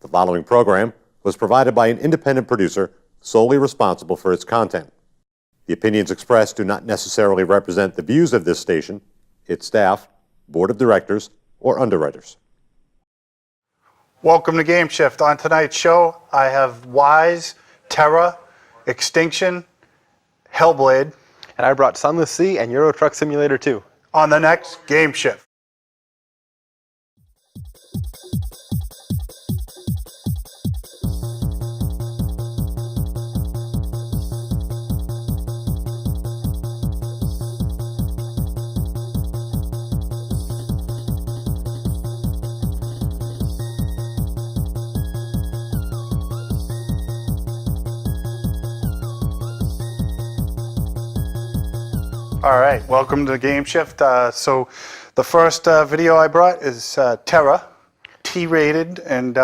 The following program was provided by an independent producer solely responsible for its content. The opinions expressed do not necessarily represent the views of this station, its staff, board of directors, or underwriters. Welcome to GameShift. On tonight's show, I have Wise, Terra, Extinction, Hellblade. And I brought Sunless Sea and Euro Truck Simulator 2. On the next GameShift. All right, welcome to GameShift. So the first video I brought is Terra, T-rated, and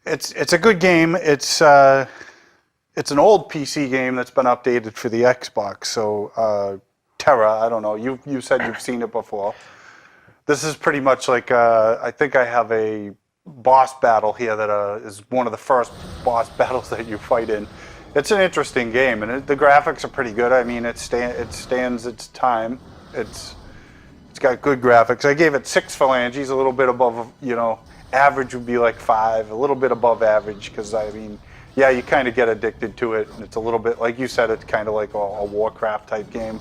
it's a good game. It's an old PC game that's been updated for the Xbox. So Terra, I don't know. You said you've seen it before. This is pretty much like I think I have a boss battle here that is one of the first boss battles that you fight in. It's an interesting game, and the graphics are pretty good. I mean, it stands its time. It's got good graphics. I gave it 6 phalanges, a little bit above, average would be like 5, a little bit above average, because I mean, yeah, you kind of get addicted to it, and it's a little bit, like you said, it's kind of like a Warcraft type game.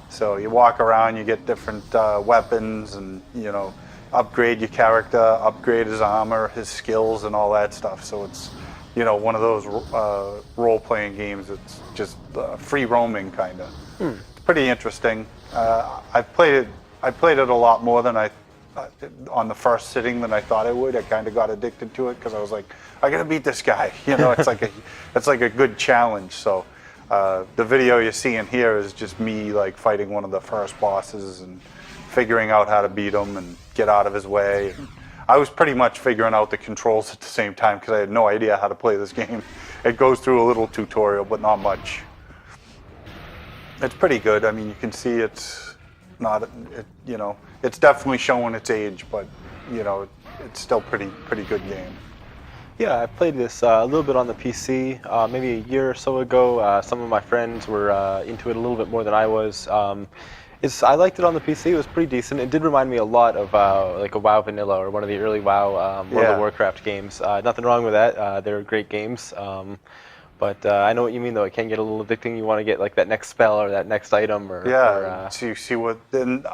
So you walk around, you get different weapons, and upgrade your character, upgrade his armor, his skills, and all that stuff. So it's one of those role-playing games. It's just free roaming, kind of. It's pretty interesting. I played it a lot more than on the first sitting than I thought I would. I kind of got addicted to it because I was like, I gotta beat this guy. It's like a good challenge. So the video you're seeing here is just me like fighting one of the first bosses and figuring out how to beat him and get out of his way. I was pretty much figuring out the controls at the same time because I had no idea how to play this game. It goes through a little tutorial, but not much. It's pretty good. I mean, you can see it's not, it's definitely showing its age, but it's still pretty good game. Yeah, I played this a little bit on the PC, maybe a year or so ago. Some of my friends were into it a little bit more than I was. I liked it on the PC. It was pretty decent. It did remind me a lot of like a WoW Vanilla or one of the early WoW World of Warcraft games. Nothing wrong with that. They're great games. But I know what you mean, though. It can get a little addicting. You want to get like that next spell or that next item. So you see what then.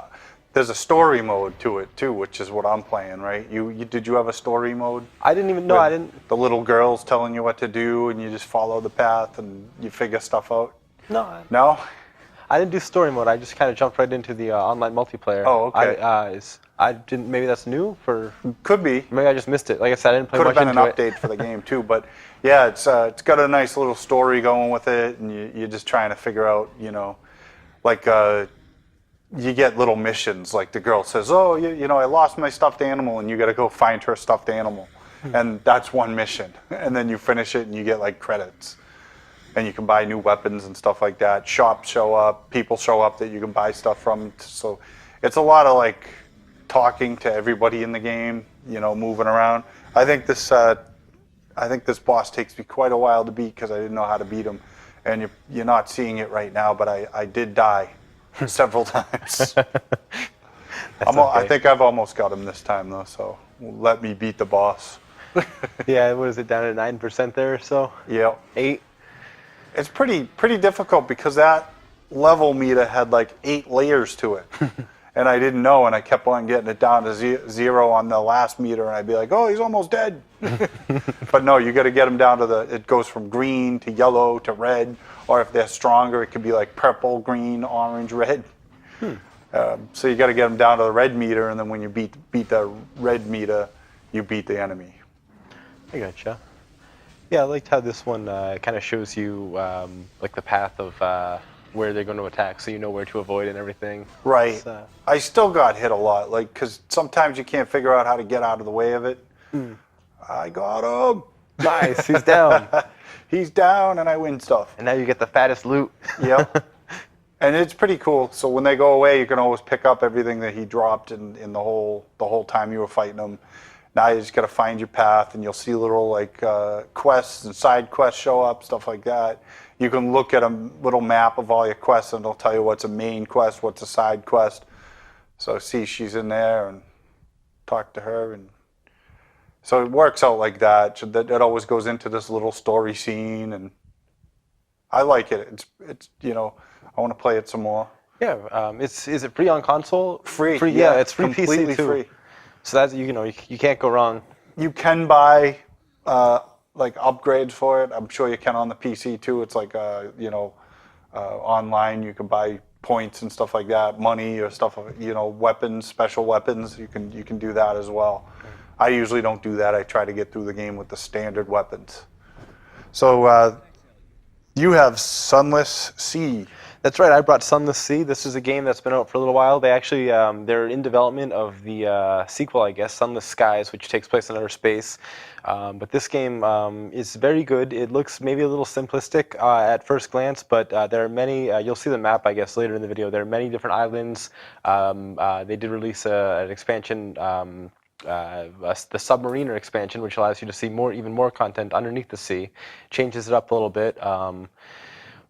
There's a story mode to it too, which is what I'm playing, right? Did you have a story mode? I didn't even know. I didn't. The little girls telling you what to do, and you just follow the path and you figure stuff out. No. No. I didn't do story mode. I just kind of jumped right into the online multiplayer. Oh, okay. I didn't. Maybe that's new for. Could be. Maybe I just missed it. Like I said, I didn't play much into it. Could have been an update for the game too, but yeah, it's got a nice little story going with it, and you're just trying to figure out, like you get little missions. Like the girl says, "Oh, I lost my stuffed animal," and you got to go find her stuffed animal, and that's one mission, and then you finish it, and you get like credits. And you can buy new weapons and stuff like that. Shops show up, people show up that you can buy stuff from. So it's a lot of like talking to everybody in the game, moving around. I think this boss takes me quite a while to beat because I didn't know how to beat him. And you're not seeing it right now, but I did die several times. I think I've almost got him this time though, so let me beat the boss. Yeah, what is it, down at 9% there or so? Yeah. 8? It's pretty difficult because that level meter had like 8 layers to it. And I didn't know, and I kept on getting it down to 0 on the last meter, and I'd be like, oh, he's almost dead. But no, you got to get him down to it goes from green to yellow to red, or if they're stronger, it could be like purple, green, orange, red. So you got to get them down to the red meter, and then when you beat the red meter, you beat the enemy. I gotcha. Yeah, I liked how this one kind of shows you like the path of where they're going to attack, so you know where to avoid and everything. Right. I still got hit a lot, like because sometimes you can't figure out how to get out of the way of it. I got him. Nice. He's down. He's down, and I win stuff. And now you get the fattest loot. Yep. And it's pretty cool. So when they go away, you can always pick up everything that he dropped in the whole time you were fighting him. Now you just got to find your path, and you'll see little like quests and side quests show up, stuff like that. You can look at a little map of all your quests, and it'll tell you what's a main quest, what's a side quest. So see, she's in there, and talk to her, and so it works out like that. So that it always goes into this little story scene, and I like it. It's I want to play it some more. Yeah, is it free on console? Free, yeah, it's free completely PC too. free. So that's you can't go wrong. You can buy like upgrades for it. I'm sure you can on the PC too. It's like online. You can buy points and stuff like that, money or stuff. Weapons, special weapons. You can do that as well. I usually don't do that. I try to get through the game with the standard weapons. So you have Sunless Sea. That's right. I brought Sunless Sea. This is a game that's been out for a little while. They actually they're in development of the sequel, I guess, Sunless Skies, which takes place in outer space. But this game is very good. It looks maybe a little simplistic at first glance, but there are many. You'll see the map, I guess, later in the video. There are many different islands. They did release an expansion. The Submariner expansion, which allows you to see even more content underneath the sea, changes it up a little bit.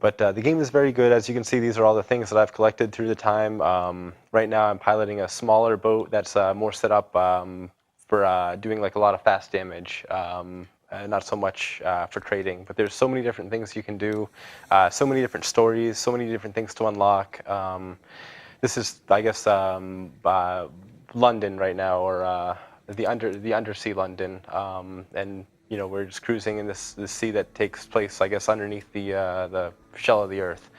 But the game is very good. As you can see, these are all the things that I've collected through the time. Right now, I'm piloting a smaller boat that's more set up for doing like a lot of fast damage, not so much for trading. But there's so many different things you can do, so many different stories, so many different things to unlock. This is, I guess, London right now, or the undersea London, and we're just cruising in this sea that takes place, I guess, underneath the shell of the Earth.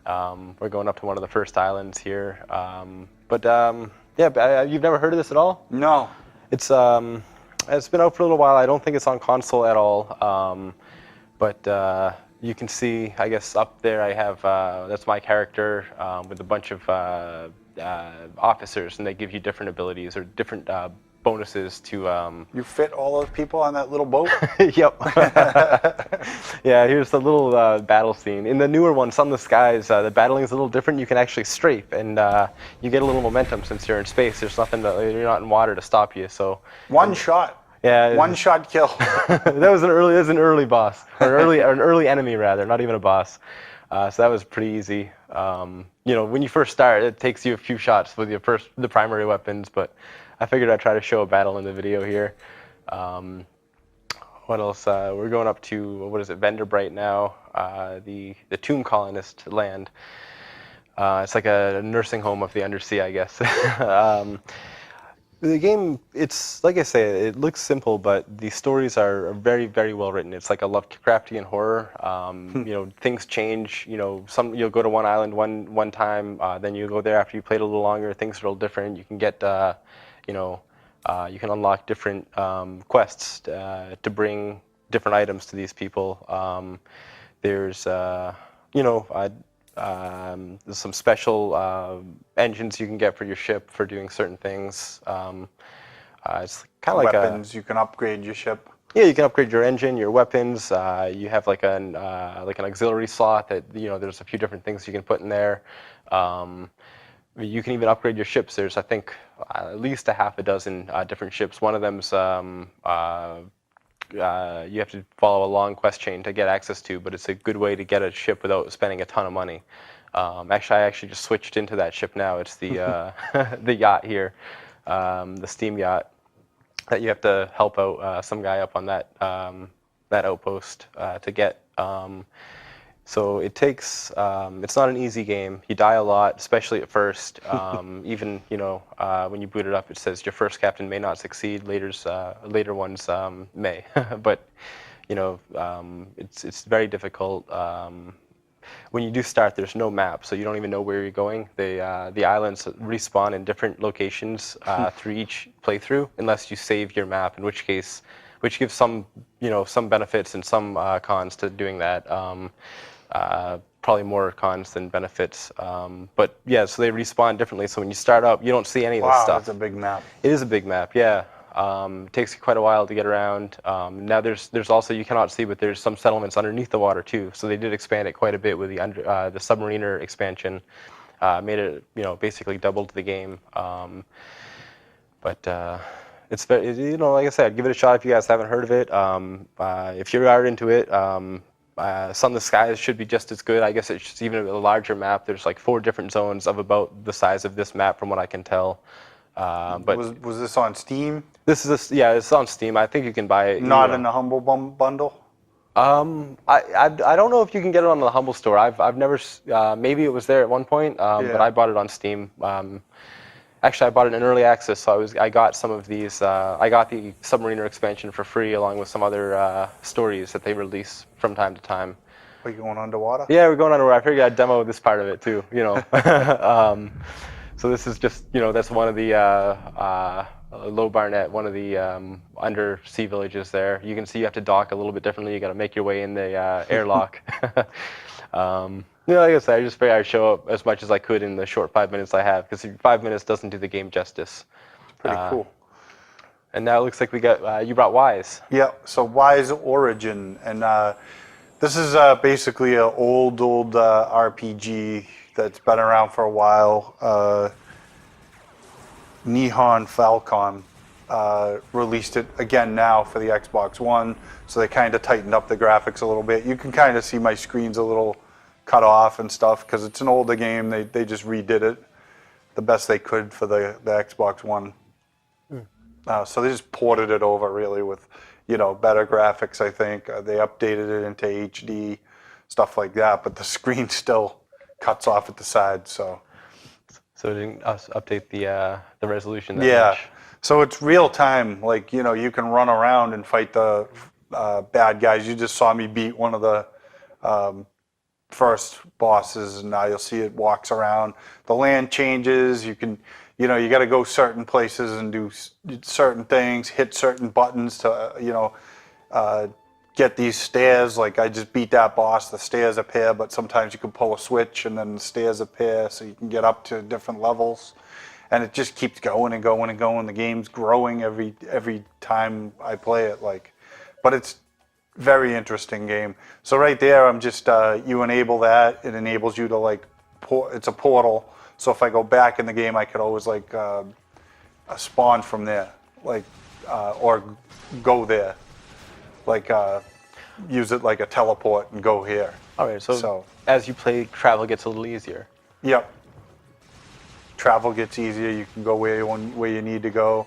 We're going up to one of the first islands here, yeah, you've never heard of this at all? No. It's been out for a little while. I don't think it's on console at all, but you can see, I guess, up there I have that's my character with a bunch of officers, and they give you different abilities or different bonuses to. You fit all those people on that little boat? Yep. Yeah, here's the little battle scene. In the newer one, Sunless Skies, the battling is a little different. You can actually strafe, and you get a little momentum since you're in space. There's nothing you're not in water to stop you. So one shot. Yeah. One shot kill. That was an early boss, or an early enemy rather, not even a boss. So that was pretty easy. When you first start, it takes you a few shots with the primary weapons, but I figured I'd try to show a battle in the video here. What else? We're going up to, what is it, Venderbright now, the tomb colonist land. It's like a nursing home of the undersea, I guess. The game, it's, like I say, it looks simple, but the stories are very, very well written. It's like a Lovecraftian horror. Things change. You'll go to one island one time, then you go there after you played a little longer. Things are a little different. You can get, you can unlock different quests to bring different items to these people. There's, there's some special engines you can get for your ship for doing certain things. It's kind of like weapons. You can upgrade your ship. Yeah, you can upgrade your engine, your weapons. You have like an auxiliary slot that there's a few different things you can put in there. You can even upgrade your ships. There's, I think, at least a half a dozen different ships. One of them's you have to follow a long quest chain to get access to, but it's a good way to get a ship without spending a ton of money. I actually just switched into that ship now. It's the the yacht here, the steam yacht, that you have to help out some guy up on that outpost to get. So it takes. It's not an easy game. You die a lot, especially at first. Even when you boot it up, it says your first captain may not succeed. Later ones may, but it's very difficult. When you do start, there's no map, so you don't even know where you're going. The islands respawn in different locations through each playthrough, unless you save your map. In which case, which gives some benefits and some cons to doing that. Probably more cons than benefits. But yeah, so they respawn differently. So when you start up, you don't see any of this stuff. Wow, that's a big map. It is a big map, yeah. It takes you quite a while to get around. Now there's also, you cannot see, but there's some settlements underneath the water too. So they did expand it quite a bit with the Submariner expansion. Made it, basically doubled the game. But It's very, like I said, give it a shot if you guys haven't heard of it. If you are into it, Sun in the Skies should be just as good. I guess it's just even a larger map. There's like 4 different zones of about the size of this map, from what I can tell. But Was this on Steam? this is it's on Steam. I think you can buy it. Not in the Humble Bundle? I don't know if you can get it on the Humble store. I've never maybe it was there at one point, but I bought it on Steam. Actually, I bought it in early access, so I got some of these. I got the Submariner expansion for free, along with some other stories that they release from time to time. Are you going underwater? Yeah, we're going underwater. I figured I'd demo this part of it too. So this is just that's one of the Low Barnet, one of the undersea villages there. You can see you have to dock a little bit differently. You got to make your way in the airlock. Like I said, I just figured I'd show up as much as I could in the short 5 minutes I have, because 5 minutes doesn't do the game justice. Pretty cool. And now it looks like we got you brought Wise. Yeah, so Wise Origin, and this is basically an old RPG that's been around for a while. Nihon Falcon released it again now for the Xbox One, so they kind of tightened up the graphics a little bit. You can kind of see my screen's a little cut off and stuff because it's an older game. They just redid it the best they could for the Xbox One. So they just ported it over really with better graphics, I think. They updated it into HD, stuff like that, but the screen still cuts off at the side. So it didn't update the resolution that yeah. much. So it's real time. Like, you can run around and fight the bad guys. You just saw me beat one of the first bosses, and now you'll see it walks around. The land changes. You can, you got to go certain places and do certain things, hit certain buttons to, get these stairs. Like I just beat that boss, the stairs appear, but sometimes you can pull a switch and then the stairs appear so you can get up to different levels. And it just keeps going and going and going. The game's growing every time I play it. But it's very interesting game. So right there, I'm just you enable that. It enables you to it's a portal. So if I go back in the game, I could always spawn from there, or go there, use it like a teleport and go here. All right. So as you play, travel gets a little easier. Yep. Travel gets easier. You can go where you need to go.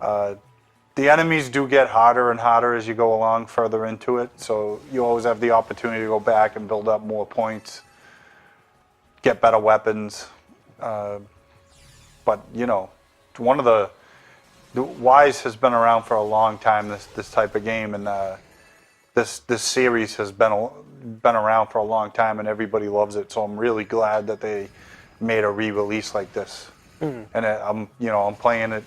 The enemies do get harder and harder as you go along further into it. So you always have the opportunity to go back and build up more points, get better weapons. But one of the Wise has been around for a long time. This type of game, and this series has been around for a long time, and everybody loves it. So I'm really glad that they made a re-release like this. And I'm playing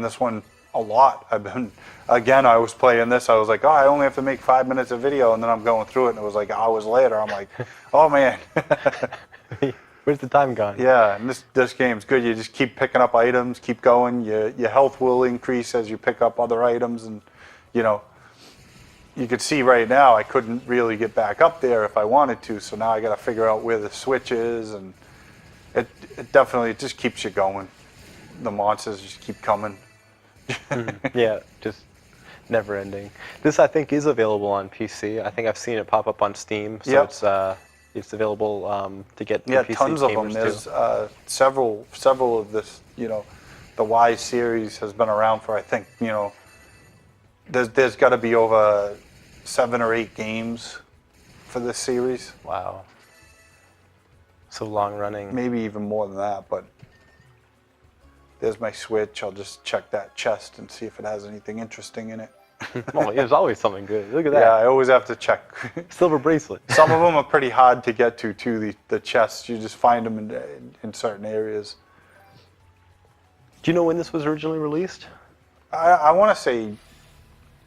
this one a lot. I was playing this. I was like, I only have to make 5 minutes of video, and then I'm going through it, and it was like hours later. I'm like, oh man. Where's the time gone? Yeah, and this game's good. You just keep picking up items, keep going. Your health will increase as you pick up other items, and you could see right now I couldn't really get back up there if I wanted to. So now I got to figure out where the switch is, and it definitely just keeps you going. The monsters just keep coming. Yeah, just never ending. This I think is available on PC. I think I've seen it pop up on Steam, so it's available to get. Yeah, PC tons of them. There's several of this. The Wise series has been around for, I think, there's got to be over 7 or 8 games for this series. Wow. So long running. Maybe even more than that, but. There's my Switch. I'll just check that chest and see if it has anything interesting in it. Oh, there's always something good. Look at that. Yeah, I always have to check. Silver bracelet. Some of them are pretty hard to get to, too, the chests. You just find them in certain areas. Do you know when this was originally released? I want to say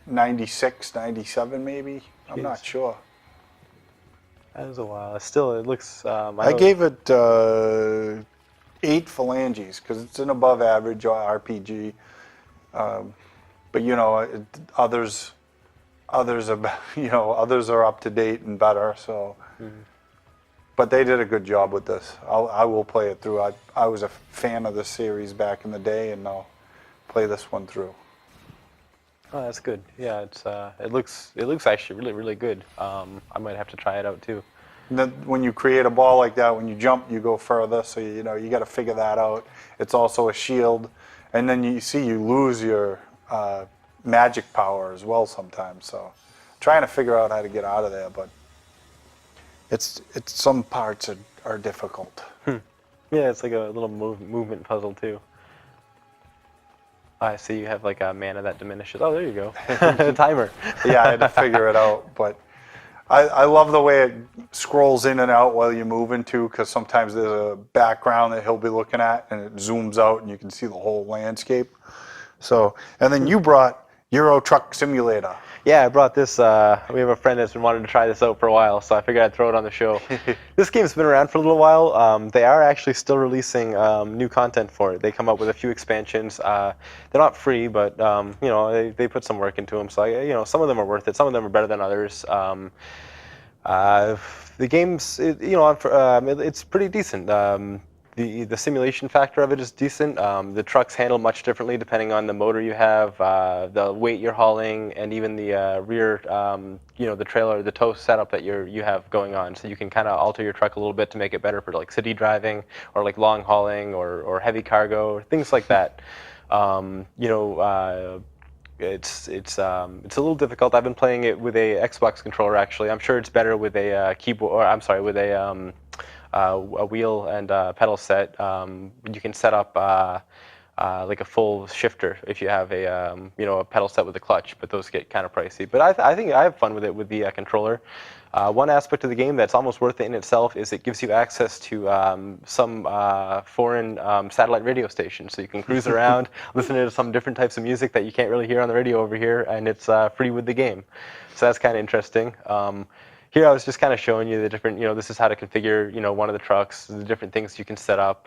96, 97 maybe. I'm not sure. That was a while. Still, it looks... I gave it 8 phalanges because it's an above average RPG, but others are up to date and better. So, but they did a good job with this. I will play it through. I was a fan of the series back in the day, and I'll play this one through. Oh, that's good. Yeah, it looks actually really really good. I might have to try it out too. And then when you create a ball like that, when you jump, you go further. So you got to figure that out. It's also a shield, and then you lose your magic power as well sometimes. So trying to figure out how to get out of there, but it's some parts are difficult. Yeah, it's like a little movement puzzle too. I see you have like a mana that diminishes. Oh, there you go. A timer. Yeah, I had to figure it out, but I love the way it scrolls in and out while you're moving too, because sometimes there's a background that he'll be looking at, and it zooms out, and you can see the whole landscape. So, and then you brought Euro Truck Simulator. Yeah, I brought this. We have a friend that's been wanting to try this out for a while, so I figured I'd throw it on the show. This game's been around for a little while. They are actually still releasing new content for it. They come up with a few expansions. They're not free, but they put some work into them. So some of them are worth it. Some of them are better than others. The game's it's pretty decent. The simulation factor of it is decent. The trucks handle much differently depending on the motor you have, the weight you're hauling, and even the rear, the trailer, the tow setup that you have going on. So you can kind of alter your truck a little bit to make it better for like city driving or like long hauling or heavy cargo, things like that. It's a little difficult. I've been playing it with a Xbox controller actually. I'm sure it's better with a keyboard, or I'm sorry, with a wheel and pedal set. You can set up like a full shifter if you have a pedal set with a clutch, but those get kind of pricey. But I think I have fun with it with the controller. One aspect of the game that's almost worth it in itself is it gives you access to some foreign satellite radio stations, so you can cruise around, listen to some different types of music that you can't really hear on the radio over here, and it's free with the game. So that's kind of interesting. Here I was just kind of showing you the different, this is how to configure, one of the trucks, the different things you can set up.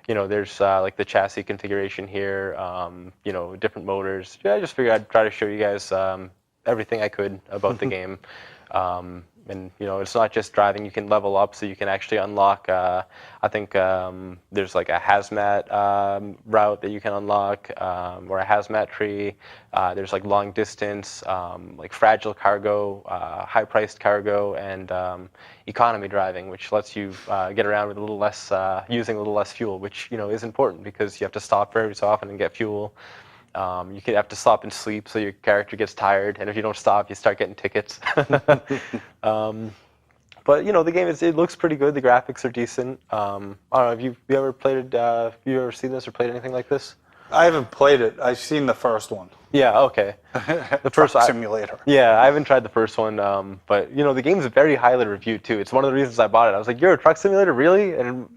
There's like the chassis configuration here, different motors. Yeah, I just figured I'd try to show you guys everything I could about the game. And it's not just driving. You can level up, so you can actually unlock. I think there's like a hazmat route that you can unlock, or a hazmat tree. There's like long distance, like fragile cargo, high-priced cargo, and economy driving, which lets you get around with a little less, using a little less fuel, which is important because you have to stop every so often and get fuel. You could have to stop and sleep, so your character gets tired, and if you don't stop, you start getting tickets. But the game it looks pretty good. The graphics are decent. I don't know. Have you ever played it? Have you ever seen this or played anything like this? I haven't played it. I've seen the first one. Yeah. Okay. The first Truck Simulator. Yeah, I haven't tried the first one, but the game's very highly reviewed too. It's one of the reasons I bought it. I was like, "You're a Truck Simulator, really?" And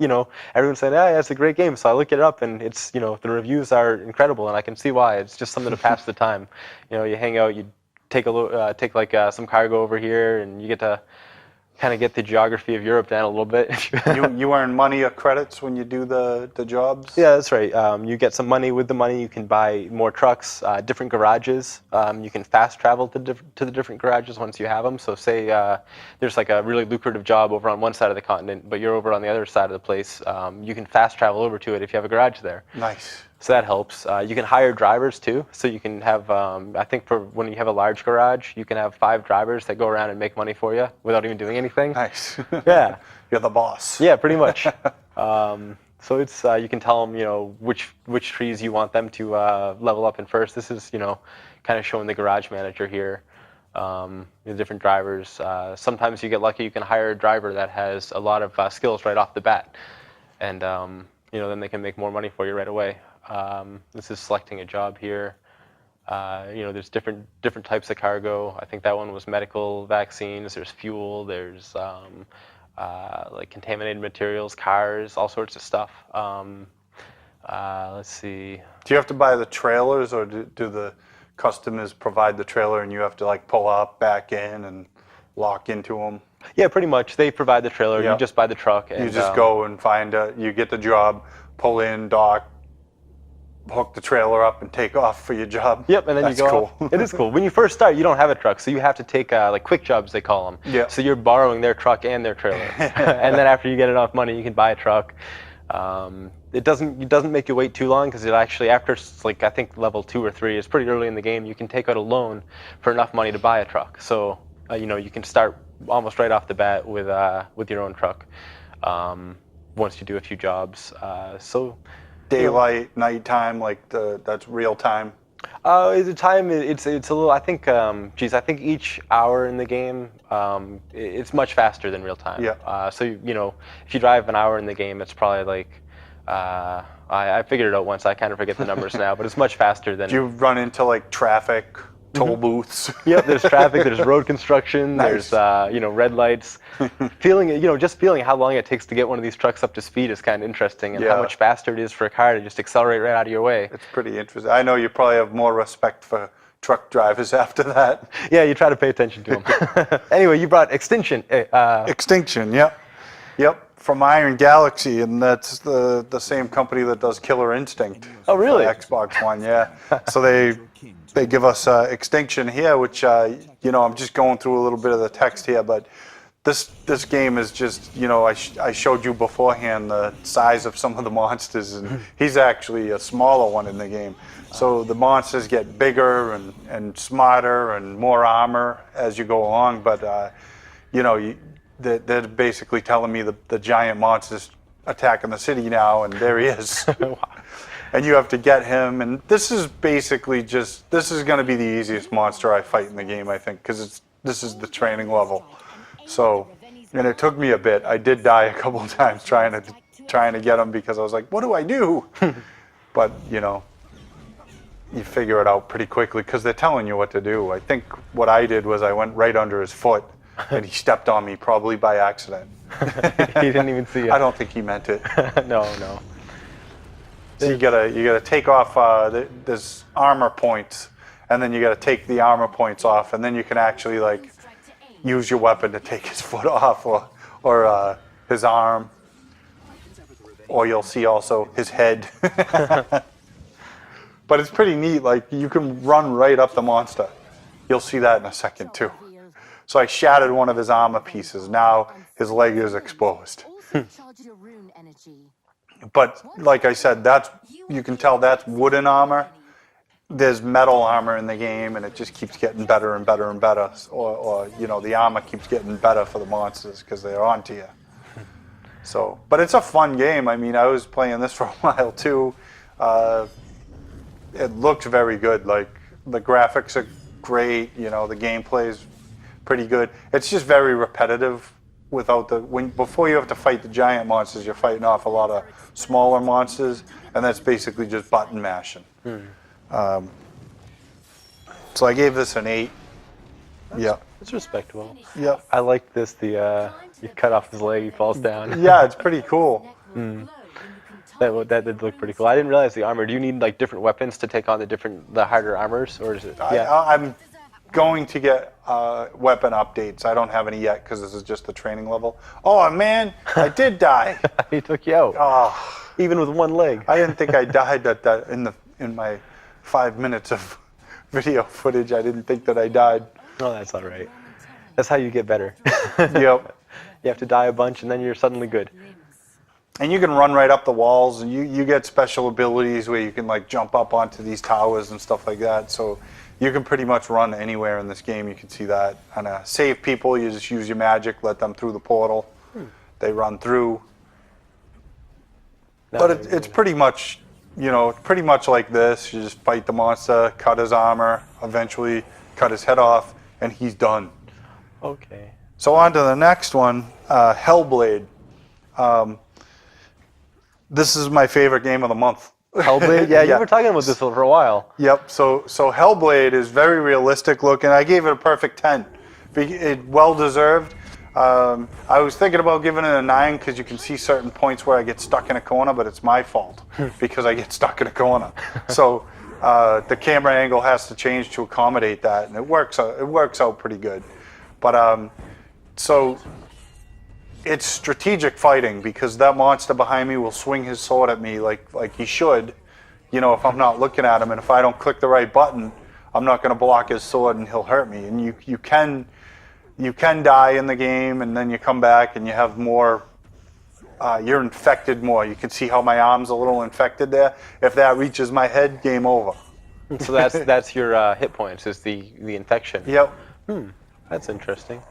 everyone's saying, "Yeah, it's a great game." So I look it up, and it's the reviews are incredible, and I can see why. It's just something to pass the time. You hang out, you take some cargo over here, and you get to kind of get the geography of Europe down a little bit. You earn money or credits when you do the jobs? Yeah, that's right. You get some money. With the money, you can buy more trucks, different garages. You can fast travel to the different garages once you have them. So say there's like a really lucrative job over on one side of the continent, but you're over on the other side of the place. You can fast travel over to it if you have a garage there. Nice. So that helps. You can hire drivers too. So you can have, I think for when you have a large garage, you can have 5 drivers that go around and make money for you without even doing anything. Nice. Yeah. You're the boss. Yeah, pretty much. So it's you can tell them which trees you want them to level up in first. This is kind of showing the garage manager here. The different drivers. Sometimes you get lucky. You can hire a driver that has a lot of skills right off the bat, and then they can make more money for you right away. This is selecting a job here. There's different types of cargo. I think that one was medical vaccines. There's fuel. There's like contaminated materials, cars, all sorts of stuff. Let's see. Do you have to buy the trailers, or do the customers provide the trailer and you have to like pull up, back in, and lock into them? Yeah, pretty much. They provide the trailer. Yep. You just buy the truck. And, you just go and you get the job, pull in, dock, hook the trailer up, and take off for your job. Yep, and then That's you go cool. off. It is cool. When you first start, you don't have a truck, so you have to take like quick jobs, they call them. Yeah. So you're borrowing their truck and their trailer. And then after you get enough money, you can buy a truck. it doesn't make you wait too long, because it actually, after like I think level 2 or 3, it's pretty early in the game, you can take out a loan for enough money to buy a truck. So you can start almost right off the bat with your own truck, once you do a few jobs. Daylight, nighttime, like that's real time. The time, it's a little. I think, I think each hour in the game, it's much faster than real time. Yeah. So if you drive an hour in the game, it's probably like, I figured it out once. I kind of forget the numbers now, but it's much faster than. Do you run into like traffic, toll booths? Yep, there's traffic, there's road construction, Nice. there's red lights. Just feeling how long it takes to get one of these trucks up to speed is kind of interesting, and how Yeah. much faster it is for a car to just accelerate right out of your way. It's pretty interesting. I know you probably have more respect for truck drivers after that. Yeah, you try to pay attention to them. Anyway, you brought Extinction. Extinction, yep. Yep, from Iron Galaxy, and that's the same company that does Killer Instinct. Oh, really? For Xbox One, yeah. So they give us Extinction here, which, I'm just going through a little bit of the text here, but this game is just, I showed you beforehand the size of some of the monsters, and he's actually a smaller one in the game. So the monsters get bigger and smarter and more armor as you go along, but, they're basically telling me the giant monster's attacking the city now, and there he is. And you have to get him, and this is basically this is going to be the easiest monster I fight in the game, I think, because this is the training level. So, and it took me a bit. I did die a couple of times trying to get him, because I was like, what do I do? But, you figure it out pretty quickly, because they're telling you what to do. I think what I did was I went right under his foot, and he stepped on me, probably by accident. He didn't even see it. I don't think he meant it. No. So you gotta take off. There's armor points, and then you gotta take the armor points off, and then you can actually like use your weapon to take his foot off, or his arm, or you'll see also his head. But it's pretty neat. Like, you can run right up the monster. You'll see that in a second too. So I shattered one of his armor pieces. Now his leg is exposed. But like I said, you can tell that's wooden armor. There's metal armor in the game, and it just keeps getting better and better and better. Or the armor keeps getting better for the monsters because they're onto you. So, but it's a fun game. I mean, I was playing this for a while too. It looks very good. Like, the graphics are great. The gameplay is pretty good. It's just very repetitive. Before you have to fight the giant monsters, you're fighting off a lot of smaller monsters, and that's basically just button mashing. So I gave this an 8. Yeah. It's respectable. Yep. I like this. You cut off his leg, he falls down. Yeah, it's pretty cool. That did look pretty cool. I didn't realize the armor. Do you need like different weapons to take on the harder armors, or is it? Yeah. I'm going to get weapon updates. I don't have any yet because this is just the training level. Oh man, I did die. He took you out. Oh, Even with one leg. I didn't think I died in my 5 minutes of video footage. I didn't think that I died. Oh, that's all right. That's how you get better. Yep. You have to die a bunch, and then you're suddenly good. And you can run right up the walls, and you get special abilities where you can like jump up onto these towers and stuff like that. So you can pretty much run anywhere in this game. You can see that. And save people, you just use your magic, let them through the portal. They run through. But it's pretty much, pretty much like this. You just fight the monster, cut his armor, eventually cut his head off, and he's done. Okay. So on to the next one, Hellblade. This is my favorite game of the month. Hellblade? Yeah, you were talking about this for a while. Yep. So Hellblade is very realistic looking. I gave it a perfect 10. Well deserved. I was thinking about giving it a 9 because you can see certain points where I get stuck in a corner, but it's my fault because I get stuck in a corner. So the camera angle has to change to accommodate that, and it works out pretty good. But so it's strategic fighting because that monster behind me will swing his sword at me like he should, if I'm not looking at him, and if I don't click the right button, I'm not going to block his sword and he'll hurt me. And you can die in the game, and then you come back and you have more you're infected more. You can see how my arm's a little infected there. If that reaches my head, game over. So that's your hit points, is the infection. Yep. That's interesting.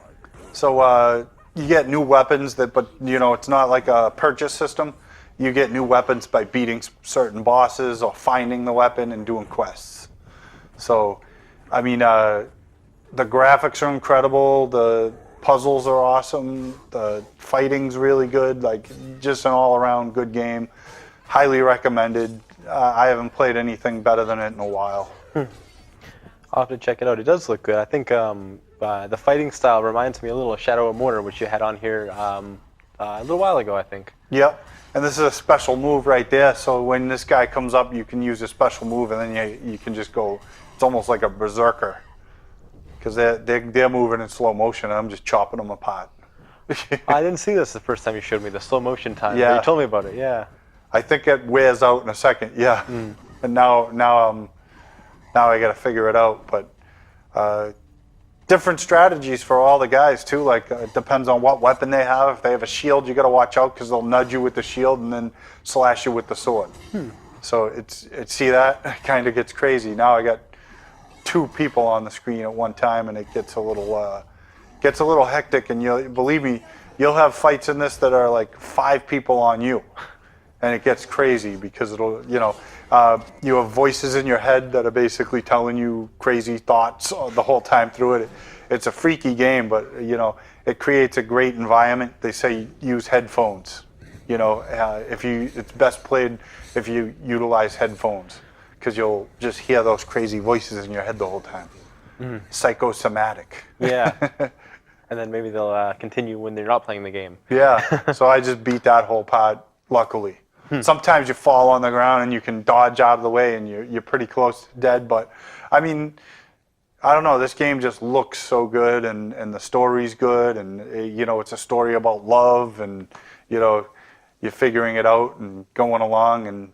So you get new weapons, but it's not like a purchase system. You get new weapons by beating certain bosses or finding the weapon and doing quests. So, I mean, the graphics are incredible. The puzzles are awesome. The fighting's really good. Like, just an all-around good game. Highly recommended. I haven't played anything better than it in a while. I'll have to check it out. It does look good. I think the fighting style reminds me a little of Shadow of Mordor, which you had on here a little while ago, I think. Yep. And this is a special move right there. So when this guy comes up, you can use a special move, and then you can just go. It's almost like a berserker, because they're moving in slow motion, and I'm just chopping them apart. I didn't see this the first time you showed me the slow motion time. Yeah. You told me about it. Yeah. I think it wears out in a second. Yeah. And now I got to figure it out. But different strategies for all the guys too. Like it depends on what weapon they have. If they have a shield, you got to watch out, because they'll nudge you with the shield and then slash you with the sword. So it's see, that kind of gets crazy. Now I got 2 people on the screen at one time, and it gets a little hectic. And believe me, you'll have fights in this that are like 5 people on you, and it gets crazy because you have voices in your head that are basically telling you crazy thoughts the whole time through it. It's a freaky game, but it creates a great environment. They say use headphones. It's best played if you utilize headphones, because you'll just hear those crazy voices in your head the whole time. Psychosomatic. Yeah. And then maybe they'll continue when they're not playing the game. Yeah. So I just beat that whole part, luckily. Sometimes you fall on the ground and you can dodge out of the way, and you're pretty close to dead. But I mean, I don't know. This game just looks so good, and the story's good, and it's a story about love, and you're figuring it out and going along, and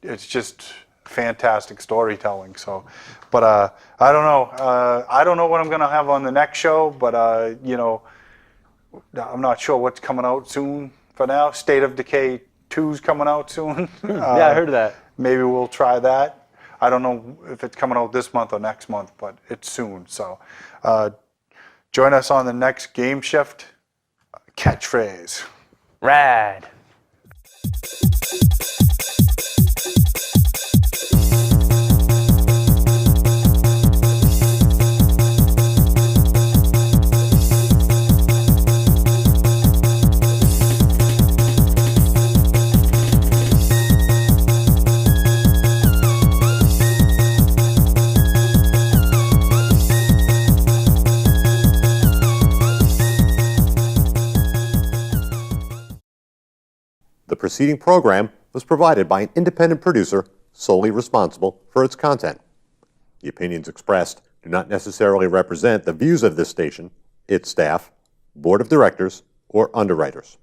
it's just fantastic storytelling. So, but I don't know. I don't know what I'm gonna have on the next show, but I'm not sure what's coming out soon. For now, State of Decay 2's coming out soon. Yeah, I heard of that. Maybe we'll try that. I don't know if it's coming out this month or next month, but it's soon. So join us on the next GameShift catchphrase. Rad. The preceding program was provided by an independent producer solely responsible for its content. The opinions expressed do not necessarily represent the views of this station, its staff, board of directors, or underwriters.